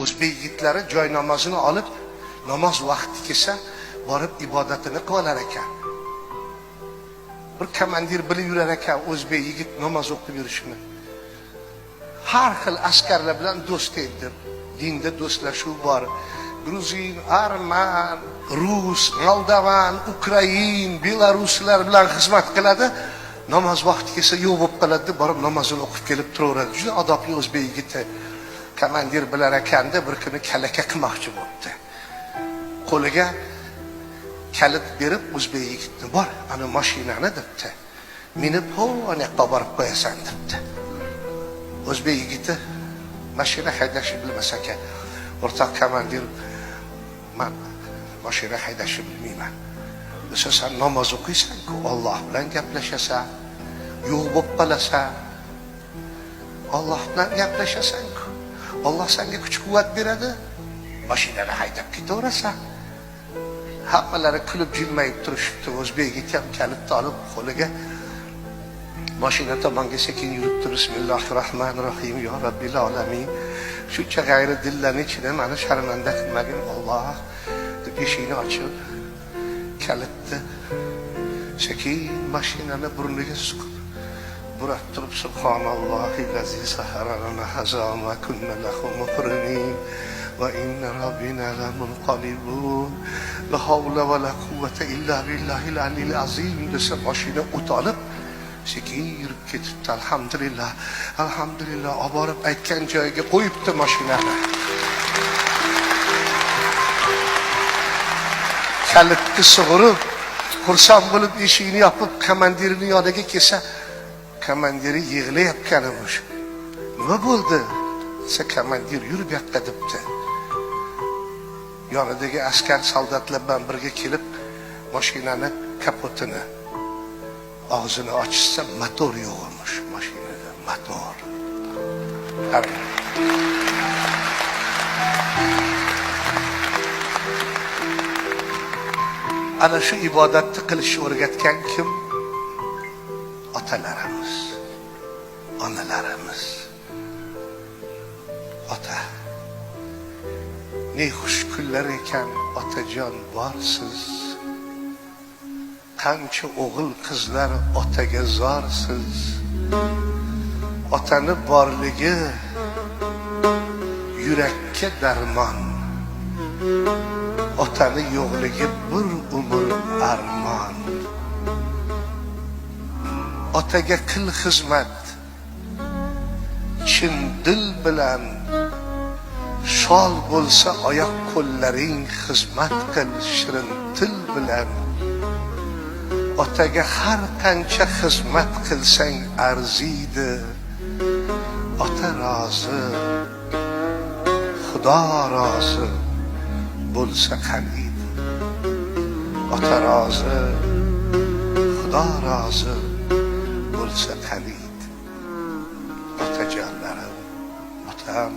o'zbek yigitlari joy namozini olib, namoz vaqti kelsa borib ibodatini qilar ekan. Bir komandir bilib yurar ekan o'zbek yigit namoz o'qib yurishini. Har xil askarlar bilan do'st edi. Dinda do'stlashuv bor. Gruzin, arman, rus, moldovan, ukrain, belaruslar bilan xizmat qiladi. Namoz vaqti kelsa yo'q bo'lib qoladi, borib namozini o'qib kelib turaveradi. Juda odobli o'zbek yigiti. Komandir bilar ekanda bir kuni kalaka qilmoqchi bo'ldi. Qo'liga kalit berib o'zbek yigitni bor, ana mashinani debdi. Minib ana yoqqa borib qo'yasan debdi. O'zbek yigiti mashina haydashni bilmas ekan. O'rtoq komandir, men mashina haydashni bilmayman. Desa sen namoz o'qiysan-ku, Alloh bilan gaplashasan, yo'q bo'lib qolasan. Alloh bilan gaplashasan-ku. Alloh senga kuch-quvvat beradi. Mashinani haydab ketaverasan. Hammalari kulib jilmayib turishibdi. O'zbek yigit ham kalitni olib qo'liga mashina tomonga sekin yuribdi. Bismillahirrohmanirrohim. Ya Robbil alamin. Shuncha g'ayri dillarning ichida meni sharmanda qilmagin Alloh deb eshikni ochib, kalitni sekin mashinani burniga suqib burab turib, Subhanallohillazi sahara lana haza ma kunna lahu muqrinin va inna robbina lamunqalibun la havla va la quvvata illa billahil aliyil azim desa mashina o'tolib sekin yurib ketibdi. Alhamdulillah, alhamdulillah. Olib borib aytgan joyiga qo'yibdi mashinani. Kalitni sug'urib, xursand bo'lib eshikni yopib, komandirning yoniga kelsa, komandiri yig'layotgan emish. Nima bo'ldi? Desa, komandir yur bu yoqqa debdi. Yonidagi askar soldatlar bilan birga kelib, mashinani kapotini og'zini ochsa, motor yo'q emish mashinada, motor. Ana shu ibodatni qilishni o'rgatgan kim? Otalarimiz, onalarimiz. Ota, ne xush kunlar ekan otajon borsiz. Qancha o'g'il qizlar otaga zorsiz. Otani borligi yurakka darmon. Otani yo'qligi bir umr armon. Otaga qil xizmat, chin dil bilan. Shol bo'lsa oyoq qo'llaring, xizmat qil shirin til bilan. Otaga har qancha xizmat qilsang arziydi. Ota rozi, Xudo rozi bo'lsa qaniydi. Ota rozi, Xudo rozi bo'lsa qaniydi. Otajonlarim, otam